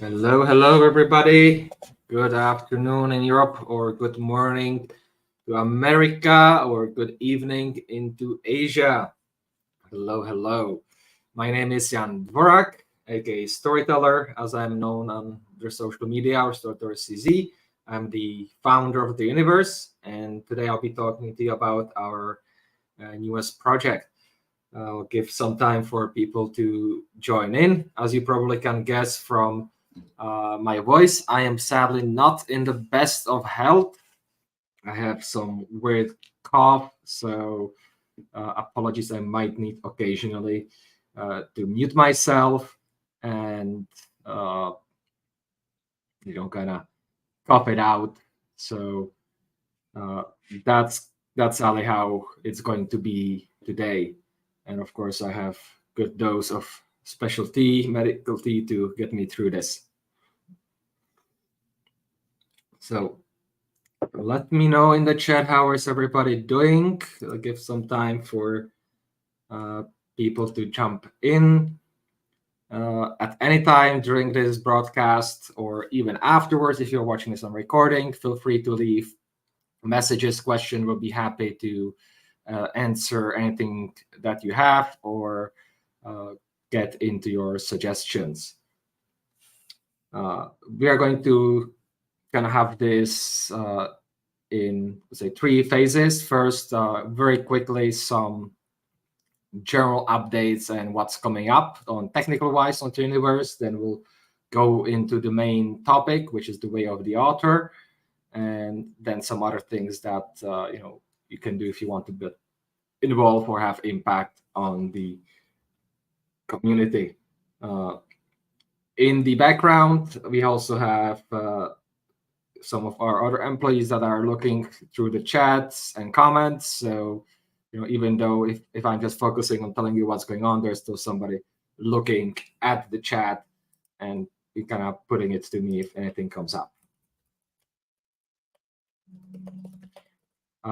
Hello, everybody. Good afternoon in Europe, or good morning to America, or good evening into Asia. Hello. My name is Jan Dvorak, aka Storyteller, as I'm known on the social media, or Storyteller CZ. I'm the founder of the universe, and today I'll be talking to you about our newest project. I'll give some time for people to join in. As you probably can guess from my voice, I am sadly not in the best of health. I have some weird cough, so apologies. I might need occasionally to mute myself and kind of cough it out. So uh, that's sadly how it's going to be today. And of course, I have good dose of specialty medical tea to get me through this. So let me know in the chat, how is everybody doing? I'll give some time for people to jump in at any time during this broadcast, or even afterwards. If you're watching this on recording, feel free to leave messages, question. We'll be happy to answer anything that you have, or get into your suggestions. We are going to kind of have this in, say, 3 phases. First, very quickly, some general updates and what's coming up on technical wise on the universe. Then we'll go into the main topic, which is the way of the author, and then some other things that you can do if you want to be involved or have impact on the community. In the background, we also have some of our other employees that are looking through the chats and comments. So, even though if I'm just focusing on telling you what's going on, there's still somebody looking at the chat and kind of putting it to me if anything comes up.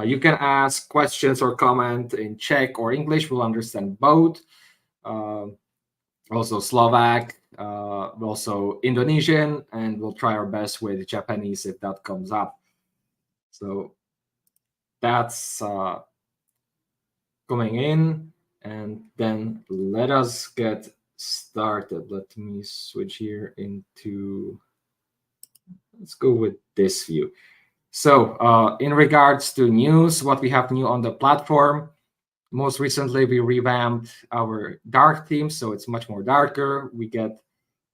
You can ask questions or comment in Czech or English. We'll understand both. Also Slovak, also Indonesian, and we'll try our best with Japanese if that comes up. So that's coming in, and then let us get started. Let me switch here into, let's go with this view. So in regards to news, what we have new on the platform, most recently we revamped our dark theme, so it's much more darker. We get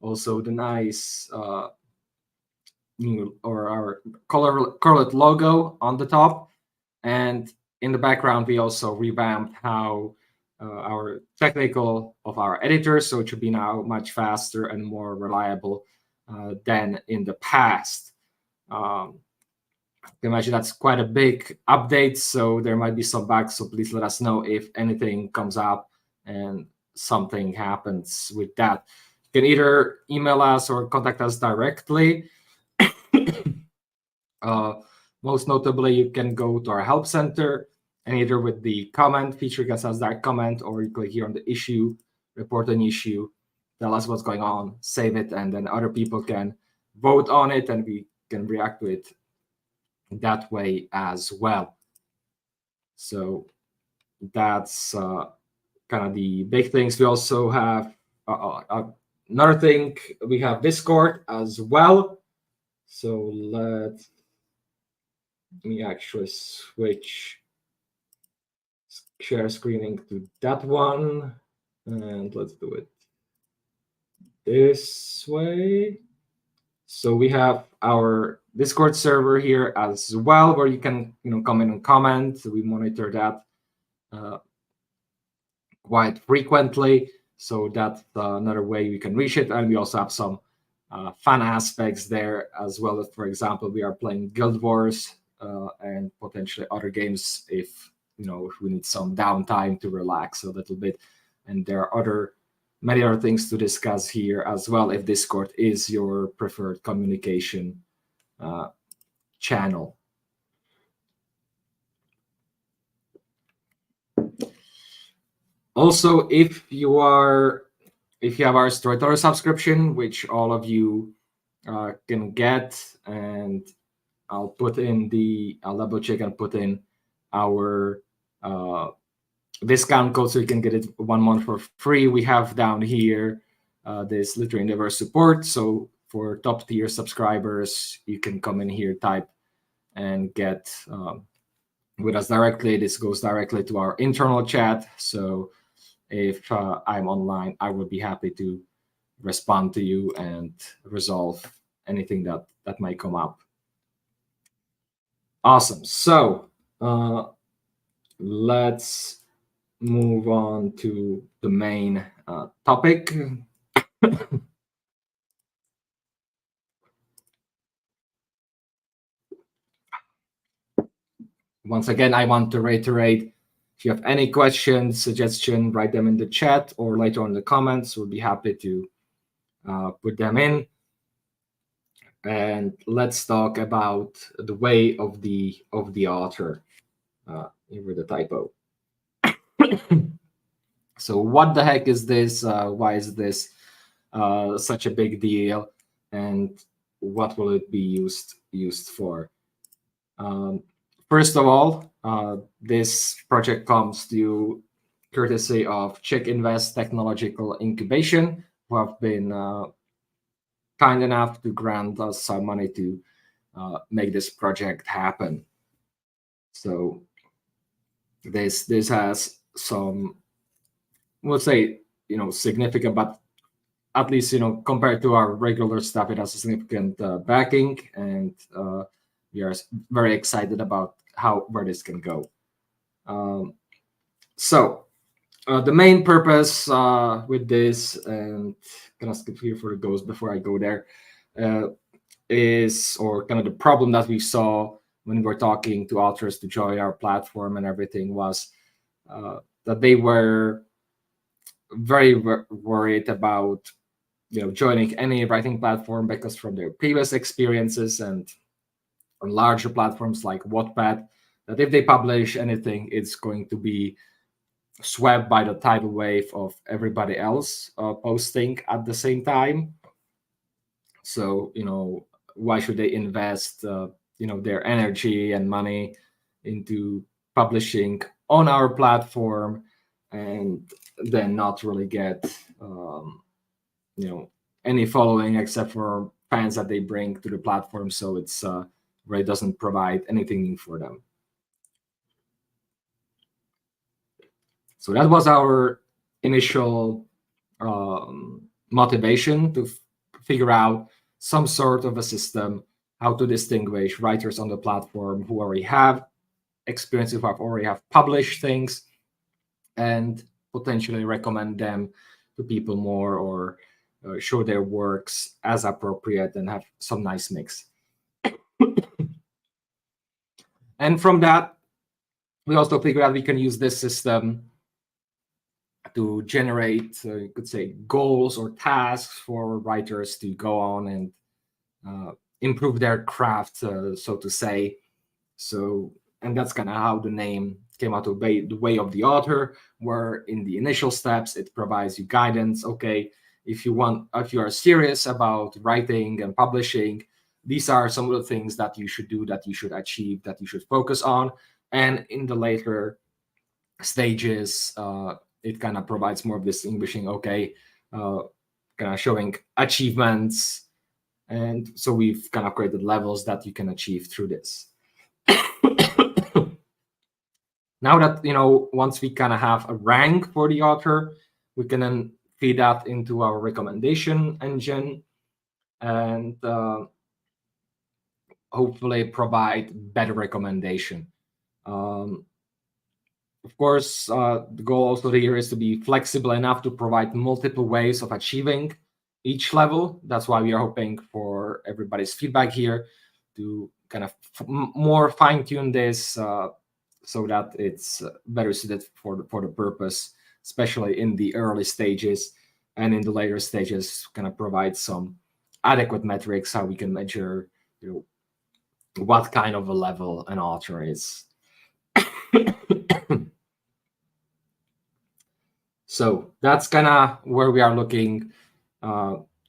also the nice new, or our colored logo on the top, and in the background we also revamped how our technical of our editors, so it should be now much faster and more reliable than in the past. I can imagine that's quite a big update, so there might be some bugs, so please let us know if anything comes up and something happens with that. You can either email us or contact us directly. Most notably, you can go to our help center, and either with the comment feature, you can send us that comment, or you click here on the issue, report an issue, tell us what's going on, save it, and then other people can vote on it, and we can react to it that way as well. So that's kind of the big things. We also have another thing, we have Discord as well. So let me actually switch share screening to that one, and let's do it this way. So we have our Discord server here as well, where you can come in and comment. We monitor that quite frequently, so that's another way we can reach it. And we also have some fun aspects there as well. As, for example, we are playing Guild Wars and potentially other games if we need some downtime to relax a little bit. And there are many other things to discuss here as well, if Discord is your preferred communication channel. Also, if you have our Storyteller subscription, which all of you can get, and I'll double check and put in our discount code so you can get it 1 month for free. We have down here this Literary Universe support. So for top tier subscribers, you can come in here, type, and get with us directly. This goes directly to our internal chat. So if I'm online, I would be happy to respond to you and resolve anything that might come up. Awesome. So let's move on to the main topic. Once again, I want to reiterate, if you have any questions, suggestions, write them in the chat or later on in the comments. We'll be happy to put them in. And let's talk about the way of the author. Here with the typo. So what the heck is this? Why is this such a big deal? And what will it be used for? First of all, this project comes to you courtesy of Czech Invest Technological Incubation, who have been kind enough to grant us some money to make this project happen. So this has some, we'll say, significant, but at least compared to our regular stuff, it has a significant backing, and we are very excited about where this can go. So the main purpose with this, and gonna skip here for the goals before I go there, is, or kind of the problem that we saw when we were talking to authors to join our platform and everything, was that they were very worried about joining any writing platform, because from their previous experiences and on larger platforms like Wattpad, that if they publish anything, it's going to be swept by the tidal wave of everybody else posting at the same time. So why should they invest their energy and money into publishing on our platform and then not really get any following except for fans that they bring to the platform? So it's really doesn't provide anything new for them. So that was our initial motivation to figure out some sort of a system, how to distinguish writers on the platform who already have experience, who already have published things, and potentially recommend them to people more, or show their works as appropriate and have some nice mix. And from that, we also figured out we can use this system to generate, you could say, goals or tasks for writers to go on and improve their craft, so to say. So, and that's kind of how the name came out, of the way of the author, where in the initial steps, it provides you guidance. Okay, if you are serious about writing and publishing, these are some of the things that you should do, that you should achieve, that you should focus on. And in the later stages, it kind of provides more of distinguishing, okay, kind of showing achievements. And so we've kind of created levels that you can achieve through this. Now that, once we kind of have a rank for the author, we can then feed that into our recommendation engine and hopefully provide better recommendation. Of course, the goal also here is to be flexible enough to provide multiple ways of achieving each level. That's why we are hoping for everybody's feedback here to kind of more fine-tune this so that it's better suited for the purpose, especially in the early stages, and in the later stages kind of provide some adequate metrics, how we can measure what kind of a level an author is. So that's kind of where we are looking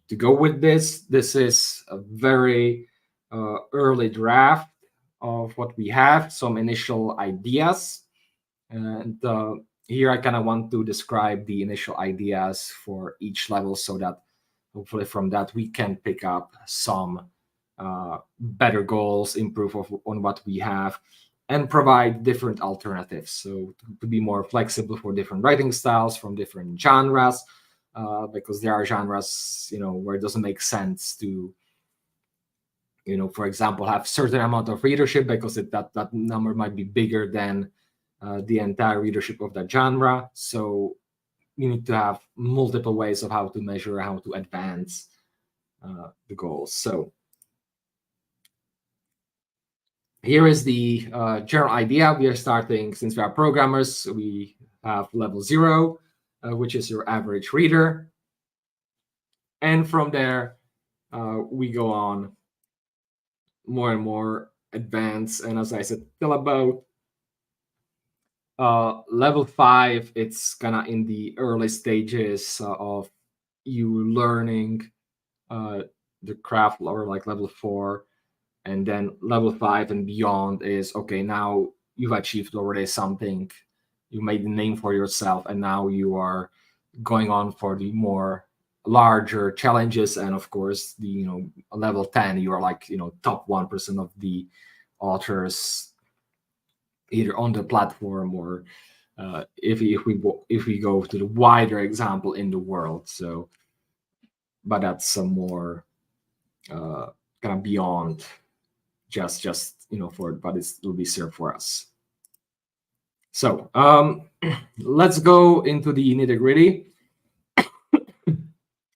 to go with this. This is a very early draft of what we have, some initial ideas. And here I kind of want to describe the initial ideas for each level so that hopefully from that we can pick up some better goals, improve on what we have, and provide different alternatives. So to be more flexible for different writing styles from different genres, because there are genres, where it doesn't make sense to, for example, have certain amount of readership because that number might be bigger than the entire readership of that genre. So you need to have multiple ways of how to measure, how to advance the goals. So here is the general idea. We are starting, since we are programmers, we have level 0, which is your average reader. And from there, we go on more and more advanced. And as I said, till about level 5, it's kind of in the early stages of you learning the craft, or like level 4. And then level 5 and beyond is, okay, now you've achieved already something. You made a name for yourself, and now you are going on for the more larger challenges. And of course, the level 10, you are like top 1% of the authors, either on the platform or if we go to the wider example in the world. So, but that's some more kind of beyond just for, but it will be served for us. So let's go into the nitty-gritty.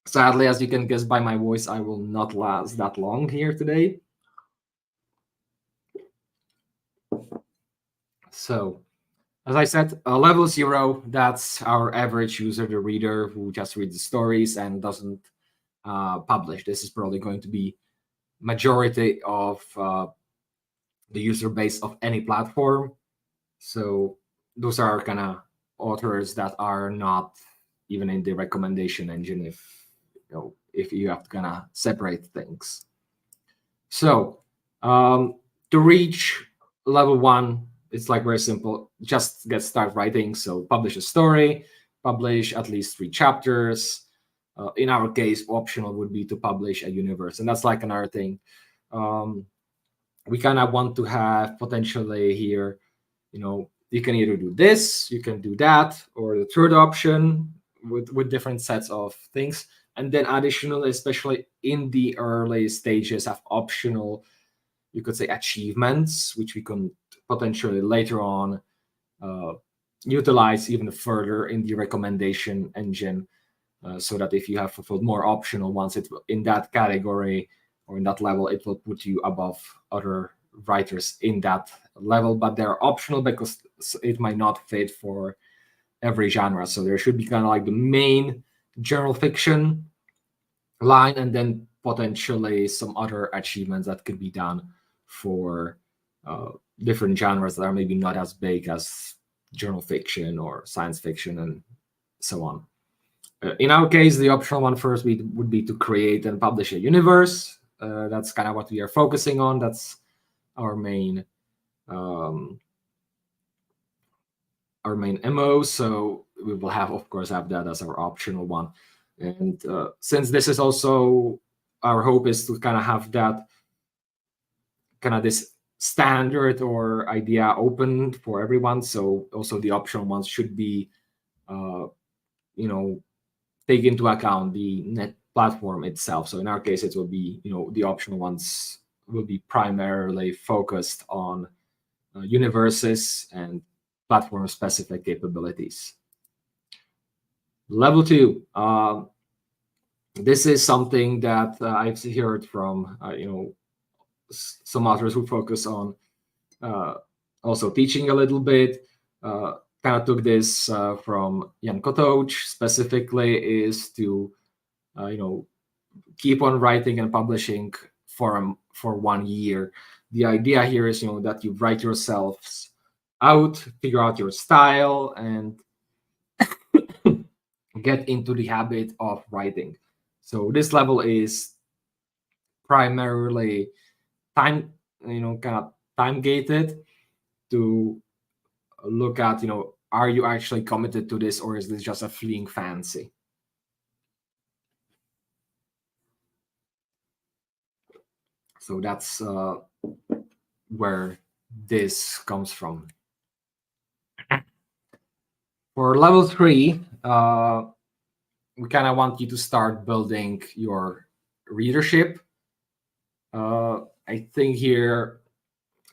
Sadly, as you can guess by my voice, I will not last that long here today. So as I said, level 0, that's our average user, the reader who just reads the stories and doesn't publish. This is probably going to be majority of the user base of any platform. So those are kind of authors that are not even in the recommendation engine, if you have to kind of separate things. So to reach level 1, it's like very simple. Just get started writing. So publish a story, publish at least 3 chapters. In our case, optional would be to publish a universe. And that's like another thing. We kind of want to have potentially here, you can either do this, you can do that, or the third option with different sets of things. And then additional, especially in the early stages, have optional, you could say, achievements, which we can potentially later on utilize even further in the recommendation engine, so that if you have fulfilled more optional ones, it will, in that category or in that level, it will put you above other writers in that level. But they're optional because it might not fit for every genre. So there should be kind of like the main general fiction line, and then potentially some other achievements that could be done for different genres that are maybe not as big as general fiction or science fiction and so on. In our case, the optional one first would be to create and publish a universe. That's kind of what we are focusing on. That's our main MO. So we will of course have that as our optional one. And since this is also, our hope is to kind of have that kind of this standard or idea open for everyone. So also the optional ones should be, take into account the net platform itself. So in our case, it will be, the optional ones will be primarily focused on universes and platform specific capabilities. Level 2. This is something that I've heard from some authors who focus on also teaching a little bit. Kind of took this from Jan Kotoč specifically, is to keep on writing and publishing for 1 year. The idea here is that you write yourselves out, figure out your style, and get into the habit of writing. So this level is primarily time, kind of time gated to look at, are you actually committed to this, or is this just a fleeting fancy? So that's where this comes from. For level 3, we kind of want you to start building your readership. I think here,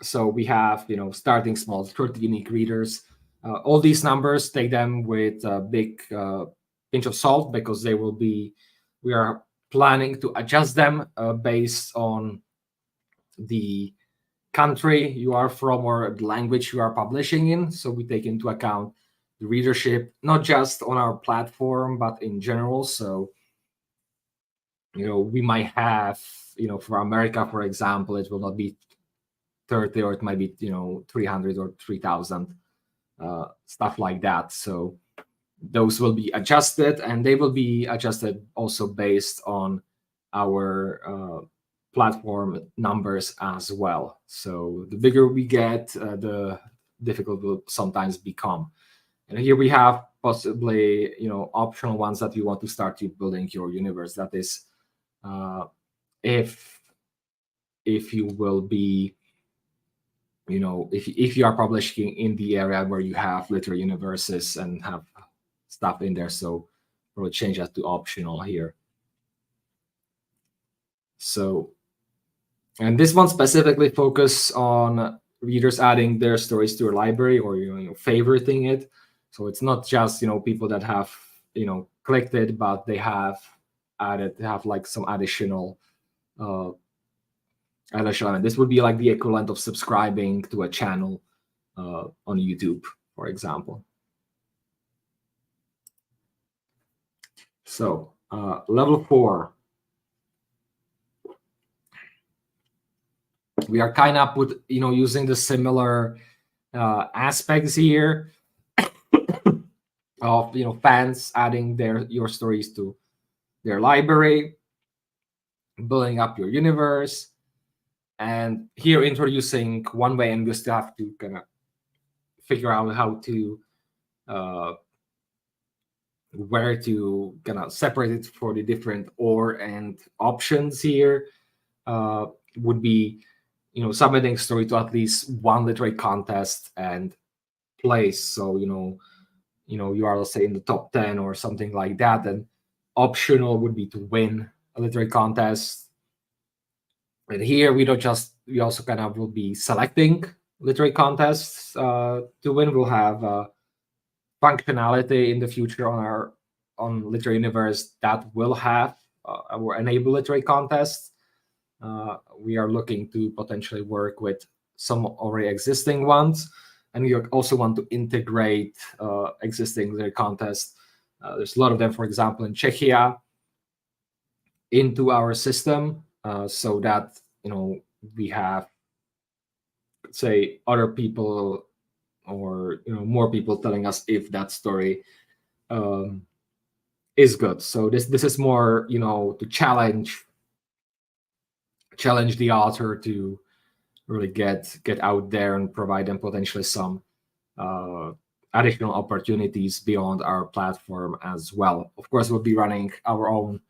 so we have, starting small, 30 unique readers. All these numbers, take them with a big pinch of salt, because we are planning to adjust them based on the country you are from or the language you are publishing in. So we take into account the readership, not just on our platform, but in general. So, we might have, for America, for example, it will not be 30, or it might be, 300 or 3,000, stuff like that. So those will be adjusted, and they will be adjusted also based on our platform numbers as well. So the bigger we get, the difficult will sometimes become. And here we have possibly, optional ones that you want to start building your universe. That is, if you will be, if you are publishing in the area where you have literary universes and have stuff in there, so we'll change that to optional here. So, and this one specifically focus on readers adding their stories to your library, or favoriting it. So it's not just people that have clicked it, but they have like some additional element. This would be like the equivalent of subscribing to a channel on YouTube, for example. So level 4, we are kind of with using the similar aspects here of fans adding your stories to their library, building up your universe, and here introducing one way, and we still have to kind of figure out how to where to kind of separate it for the different or and options here. Would be submitting story to at least one literary contest and place. So you are, let's say, in the top 10 or something like that, and optional would be to win a literary contest. And here we also kind of will be selecting literary contests to win. We'll have functionality in the future on Literary Universe that will have or enable literary contests. We are looking to potentially work with some already existing ones, and we also want to integrate existing literary contests. There's a lot of them, for example, in Czechia, into our system, so that we have, say, other people or more people telling us if that story is good. So this is more to challenge the author to really get out there and provide them potentially some additional opportunities beyond our platform as well. Of course, we'll be running our own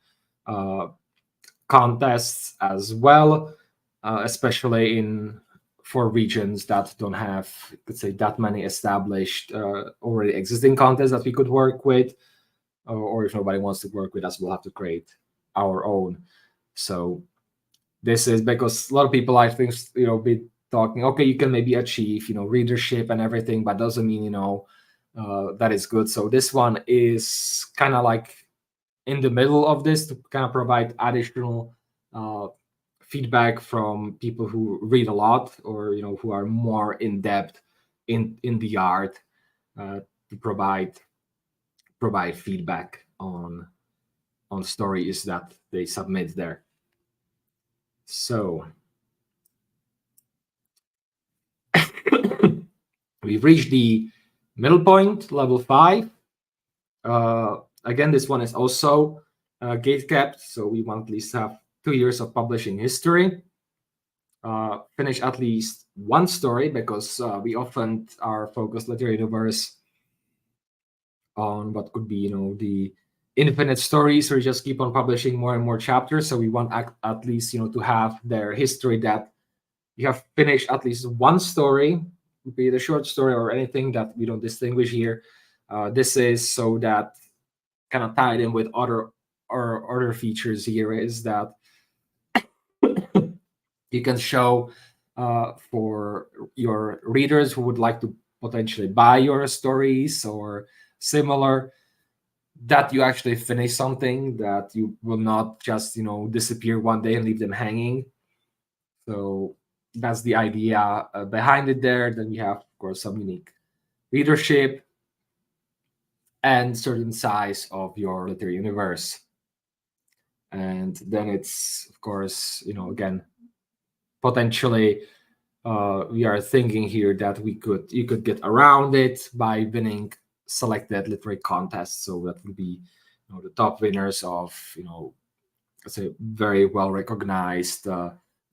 contests as well, especially for regions that don't have, let's say, that many established already existing contests that we could work with, or if nobody wants to work with us, we'll have to create our own. So this is because a lot of people, I think, be talking, okay, you can maybe achieve readership and everything, but doesn't mean that is good. So this one is kind of like in the middle of this, to kind of provide additional feedback from people who read a lot, or who are more in depth in the art, to provide feedback on stories that they submit there. So we've reached the middle point, level 5. Again, this one is also gate kept, so we want at least have 2 years of publishing history. Finish at least one story, because we often are focused literary universe on what could be, the infinite stories, or just keep on publishing more and more chapters. So we want at least, to have their history that you have finished at least one story, be it a short story or anything that we don't distinguish here. This is so that kind of tied in with other features here is that you can show for your readers who would like to potentially buy your stories or similar, that you actually finish something, that you will not just disappear one day and leave them hanging. So that's the idea behind it there. Then you have, of course, some unique readership and certain size of your literary universe. And then it's, of course, again, potentially we are thinking here that you could get around it by winning selected literary contests. So that would be the top winners of let's say very well recognized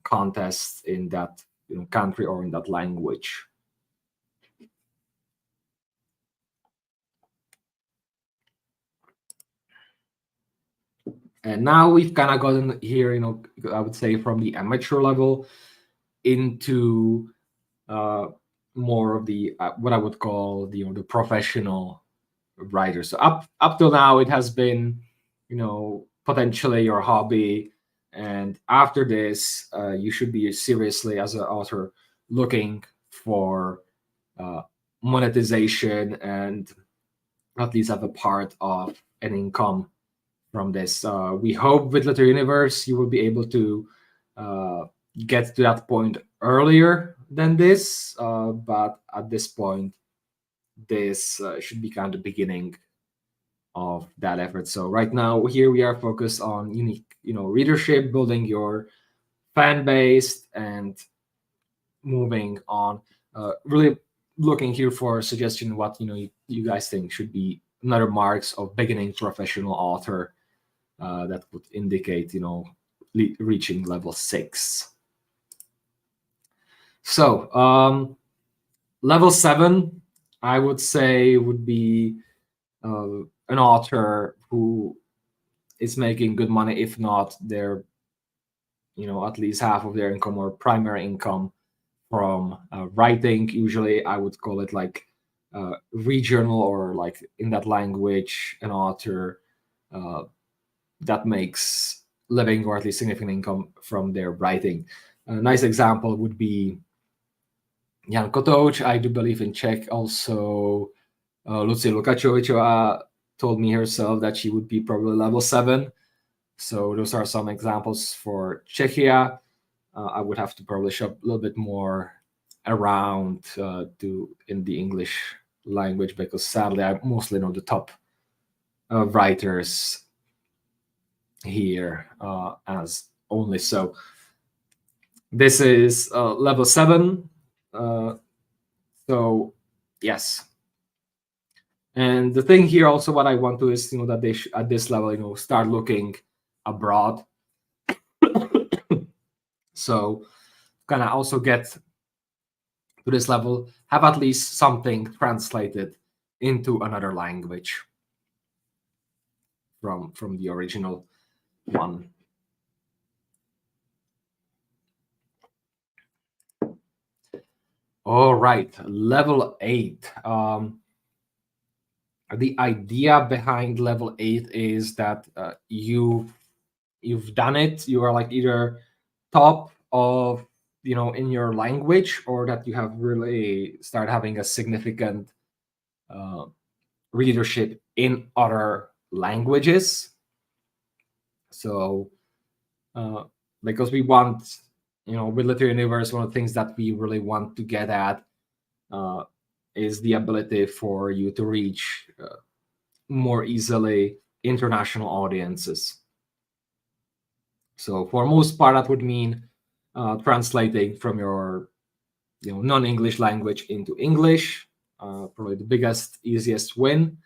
contests in that country or in that language. And now we've kind of gotten here, I would say from the amateur level into more of the what I would call the professional writer. So up till now, it has been potentially your hobby, and after this, you should be seriously as an author looking for monetization and at least have a part of an income from this. We hope with Literary Universe you will be able to get to that point earlier than this, but at this point, this should be kind of the beginning of that effort. So right now, here we are focused on unique, readership, building your fan base, and moving on. Really looking here for a suggestion what you guys think should be another marks of beginning professional author that would indicate reaching level 6. So level 7, I would say, would be an author who is making good money, if not their at least half of their income or primary income from writing. Usually I would call it like regional, or like in that language, an author that makes living or at least significant income from their writing. A nice example would be Jan Kotoč. I do believe in Czech also Lucie Lukačovičová told me herself that she would be probably level 7. So those are some examples for Czechia. I would have to probably shop a little bit more around in the English language, because sadly I mostly know the top writers here as only. So this is level 7. So yes. And the thing here also, what I want to is that they at this level start looking abroad. So can I also get to this level, have at least something translated into another language from the original one. All right, level 8. The idea behind level 8 is that you've done it. You are like either top of in your language, or that you have really started having a significant readership in other languages. So because we want with Literary Universe, one of the things that we really want to get at is the ability for you to reach more easily international audiences. So for most part, that would mean translating from your non-English language into English. Probably the biggest, easiest win.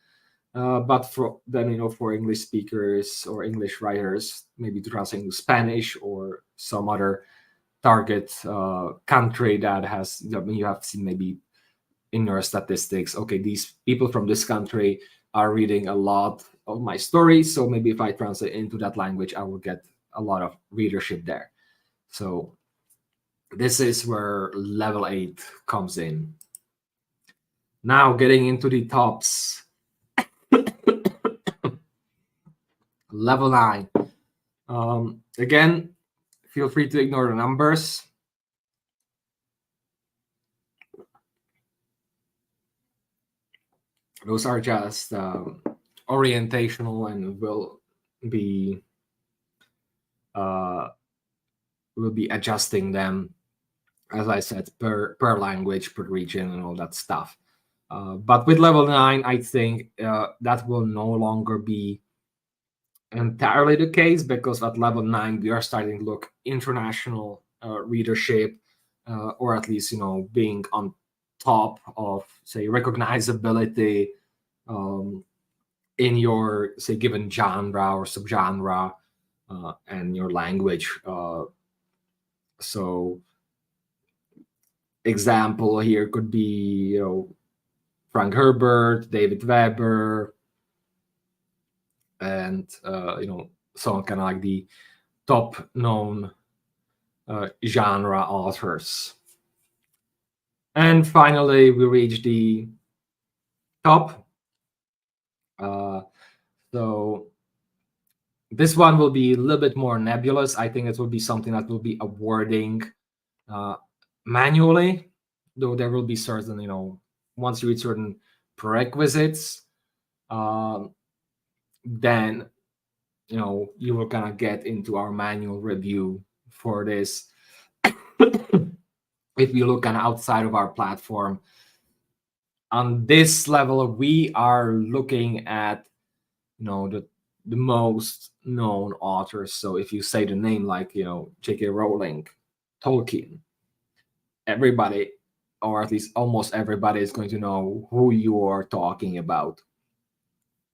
But for then, for English speakers or English writers, maybe to translate into Spanish or some other target country that has, you have seen maybe in your statistics, okay, these people from this country are reading a lot of my stories, so maybe if I translate into that language, I will get a lot of readership there. So this is where level 8 comes in. Now getting into the tops. Level 9. Again, feel free to ignore the numbers. Those are just orientational and will be adjusting them, as I said, per language, per region, and all that stuff. But with level 9, I think that will no longer be entirely the case, because at level 9 we are starting to look international readership, or at least being on top of, say, recognizability in your, say, given genre or subgenre and your language. So example here could be Frank Herbert, David Weber, and some kind of like the top known genre authors. And finally, we reach the top. So this one will be a little bit more nebulous. I think it will be something that will be awarding manually, though there will be certain, once you reach certain prerequisites, then you will kind of get into our manual review for this. If you look kind of outside of our platform, on this level, we are looking at the most known authors. So if you say the name like J.K. Rowling, Tolkien, everybody, or at least almost everybody, is going to know who you are talking about.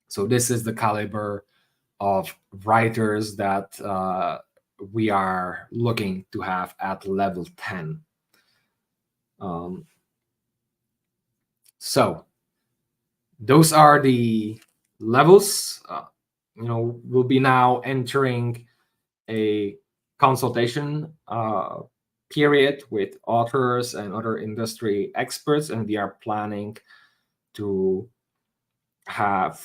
So this is the caliber of writers that we are looking to have at level 10. So those are the levels. We'll be now entering a consultation period with authors and other industry experts, and we are planning to have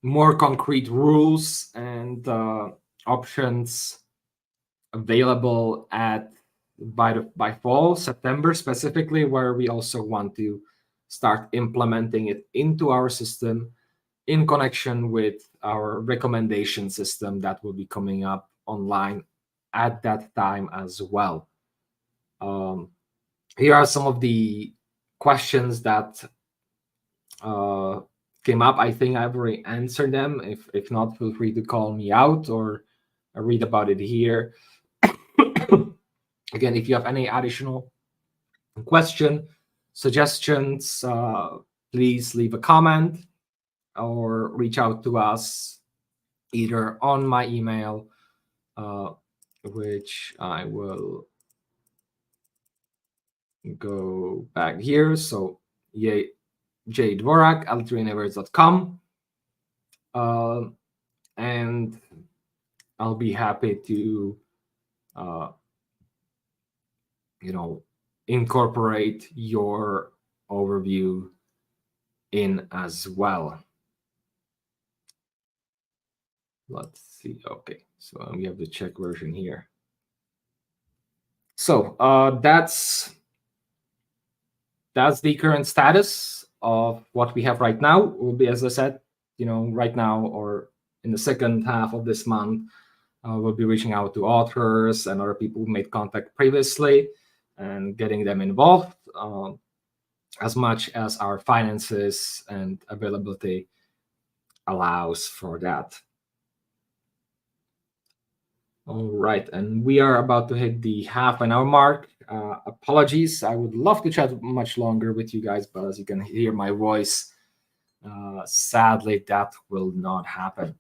more concrete rules and options available by fall, September specifically, where we also want to start implementing it into our system in connection with our recommendation system that will be coming up online at that time as well. Here are some of the questions that came up. I think I've already answered them. If not, feel free to call me out or read about it here. Again, if you have any additional question, suggestions, please leave a comment or reach out to us either on my email, which I will go back here. So jdvorak@literaryneighbors.com, and I'll be happy to incorporate your overview in as well. Let's see. Okay, so we have the Czech version here. So that's the current status of what we have right now. Will be, as I said, right now or in the second half of this month, we'll be reaching out to authors and other people who made contact previously and getting them involved as much as our finances and availability allows for that. All right, and we are about to hit the half an hour mark. Apologies, I would love to chat much longer with you guys, but as you can hear my voice, sadly, that will not happen.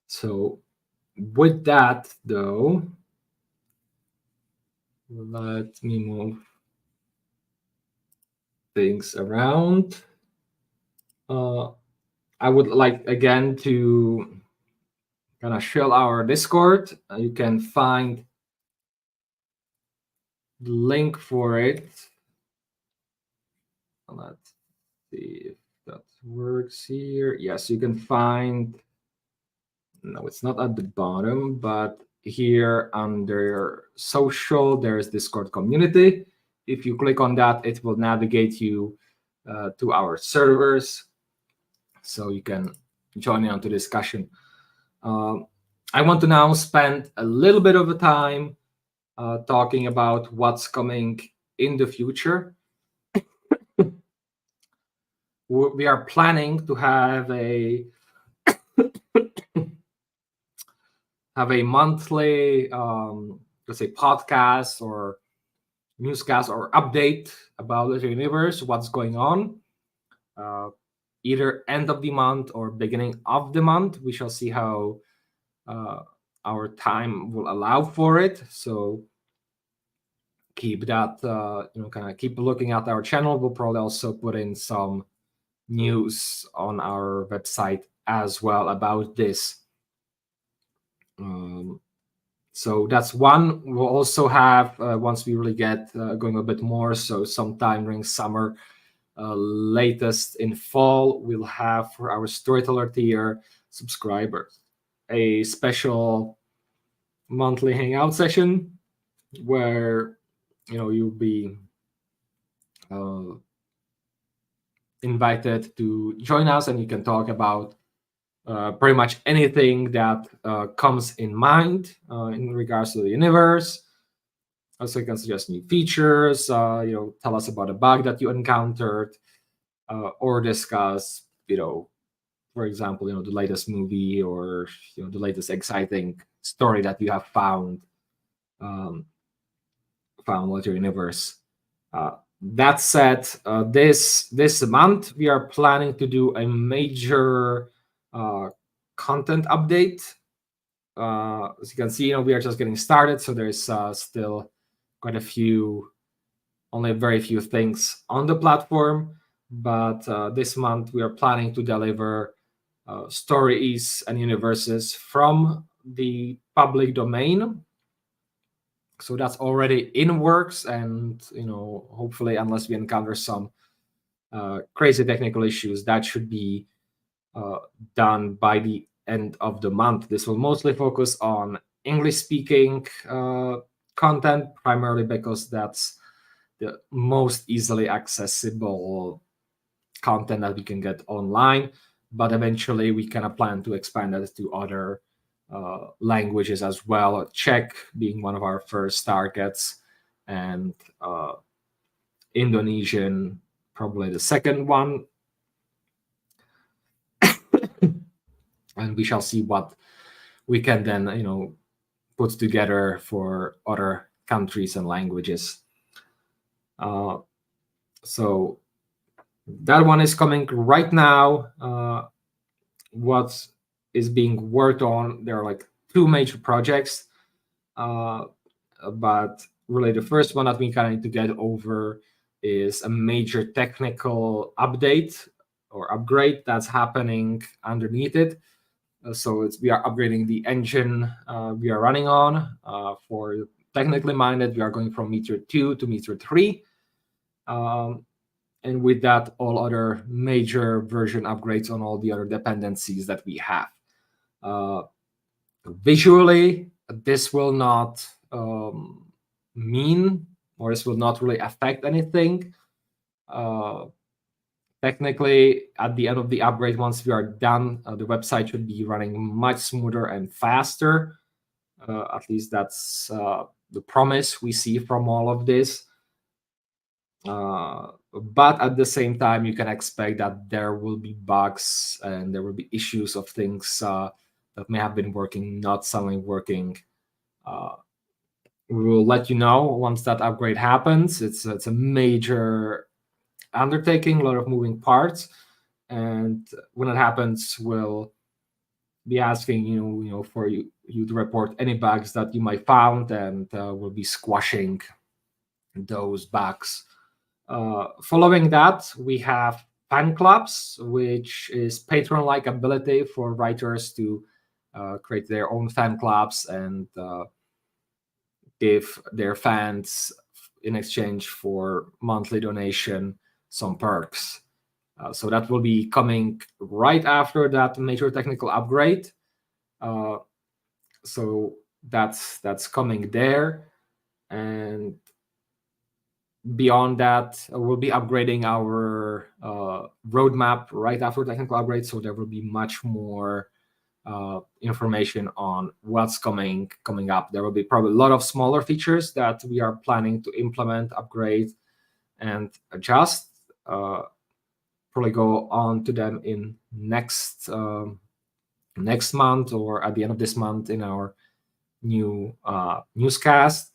So, with that, though, let me move things around. I would like again to kind of share our Discord. You can find the link for it. Let's see if that works here. Yes, you can find. No, it's not at the bottom, but here under social, there's Discord community. If you click on that, it will navigate you to our servers, so you can join in on the discussion. I want to now spend a little bit of the time talking about what's coming in the future. We are planning to have a monthly, let's say, podcast or newscast or update about the universe, what's going on. Either end of the month or beginning of the month. We shall see how our time will allow for it. So keep that, kind of keep looking at our channel. We'll probably also put in some news on our website as well about this. So that's one. We'll also have, once we really get going a bit more, so sometime during summer, latest in fall, we'll have for our Storyteller tier subscribers a special monthly hangout session where you'll be invited to join us, and you can talk about pretty much anything that comes in mind in regards to the universe. Also, you can suggest new features, tell us about a bug that you encountered, or discuss, for example, the latest movie or the latest exciting story that you have found with your universe. That said, this month we are planning to do a major content update. As you can see, we are just getting started, so there's still quite a few, only very few things on the platform. But this month we are planning to deliver stories and universes from the public domain. So that's already in works, and hopefully, unless we encounter some crazy technical issues, that should be done by the end of the month. This will mostly focus on English-speaking content, primarily because that's the most easily accessible content that we can get online. But eventually, we kind of plan to expand that to other languages as well. Czech being one of our first targets, and Indonesian probably the second one. And we shall see what we can then put together for other countries and languages. So that one is coming right now. What is being worked on, there are like two major projects, but really the first one that we kind of need to get over is a major technical update or upgrade that's happening underneath it. So we are upgrading the engine we are running on. For technically minded, we are going from Meteor 2 to Meteor 3. And with that, all other major version upgrades on all the other dependencies that we have. Visually, this will not mean, or this will not really affect anything. Technically, at the end of the upgrade, once we are done, the website should be running much smoother and faster. At least that's the promise we see from all of this. But at the same time, you can expect that there will be bugs and there will be issues of things that may have been working, not suddenly working. We will let you know once that upgrade happens. It's a major undertaking, a lot of moving parts, and when it happens, we'll be asking you for you to report any bugs that you might found, and we'll be squashing those bugs. Following that, we have fan clubs, which is patron-like ability for writers to create their own fan clubs and give their fans, in exchange for monthly donation, some perks. So that will be coming right after that major technical upgrade. So that's coming there, and beyond that, we'll be upgrading our roadmap right after technical upgrade. So there will be much more information on what's coming up. There will be probably a lot of smaller features that we are planning to implement, upgrade, and adjust. Probably go on to them in next month or at the end of this month in our new newscast.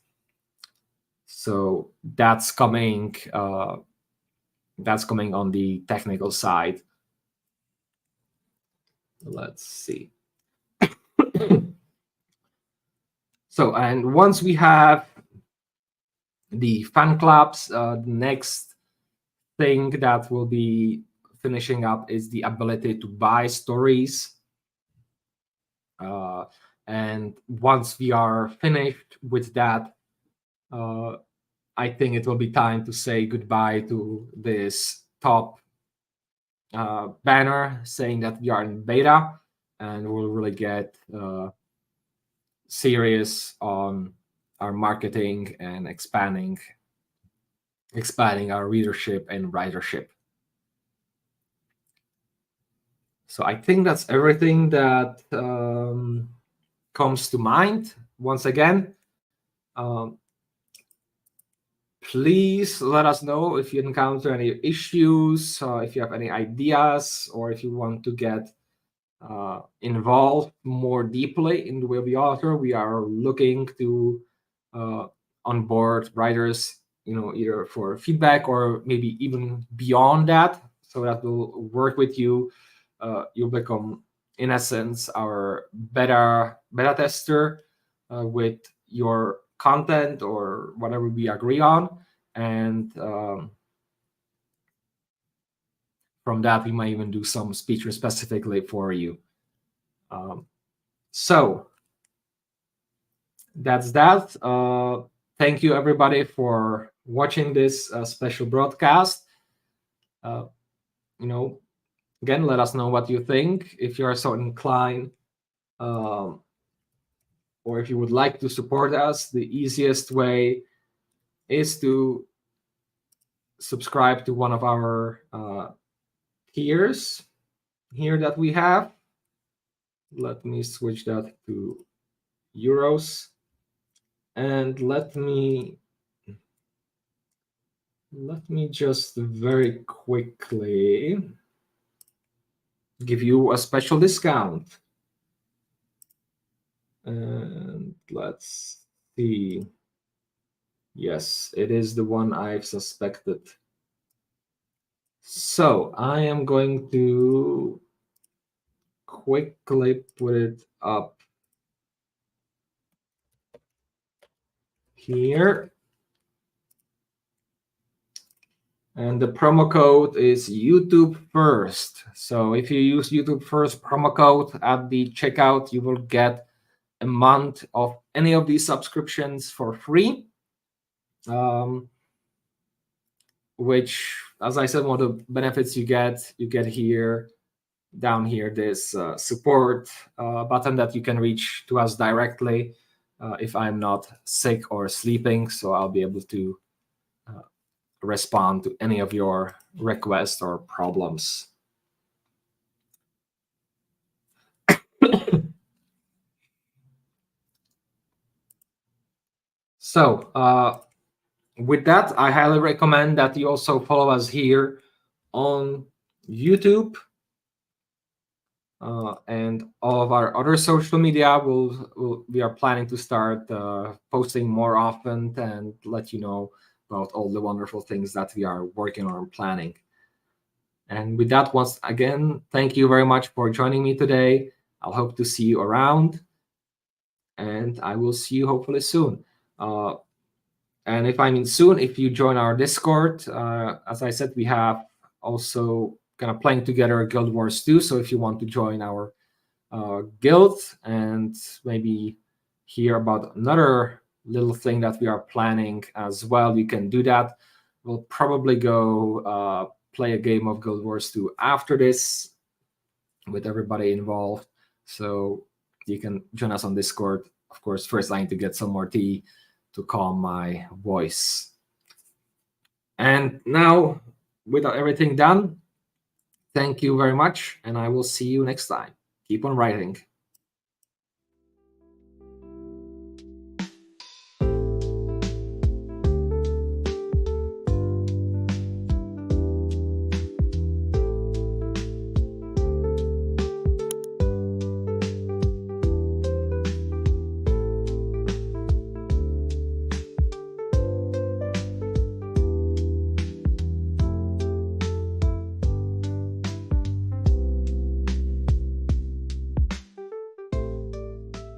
So that's coming. That's coming on the technical side. Let's see. So, and once we have the fan clubs, the next thing that will be finishing up is the ability to buy stories. And once we are finished with that, I think it will be time to say goodbye to this top banner saying that we are in beta, and we'll really get serious on our marketing and expanding our readership and ridership. So I think that's everything that comes to mind. Once again, please let us know if you encounter any issues, if you have any ideas, or if you want to get involved more deeply in the way we author. We are looking to onboard writers, either for feedback or maybe even beyond that, so that we'll work with you. You'll become, in essence, our beta tester with your content or whatever we agree on, and from that we might even do some features specifically for you. So that's that. Thank you everybody for watching this special broadcast. Again, let us know what you think, if you are so inclined, or if you would like to support us. The easiest way is to subscribe to one of our tiers here that we have. Let me switch that to euros, and let me just very quickly give you a special discount. And let's see. Yes, it is the one I've suspected. So I am going to quickly put it up here. And the promo code is YouTube First. So if you use YouTube First promo code at the checkout, you will get a month of any of these subscriptions for free. Which, as I said, one of the benefits you get here, down here, this support button that you can reach to us directly if I'm not sick or sleeping. So I'll be able to respond to any of your requests or problems. So with that, I highly recommend that you also follow us here on YouTube and all of our other social media. We are planning to start posting more often and let you know about all the wonderful things that we are working on and planning. And with that, once again, thank you very much for joining me today. I'll hope to see you around, and I will see you hopefully soon. And if I mean soon, if you join our Discord, as I said, we have also kind of playing together Guild Wars 2. So if you want to join our guild and maybe hear about another little thing that we are planning as well, you can do that. We'll probably go play a game of Guild Wars 2 after this with everybody involved. So you can join us on Discord. Of course, first I need to get some more tea to calm my voice. And now, without everything done, thank you very much, and I will see you next time. Keep on writing.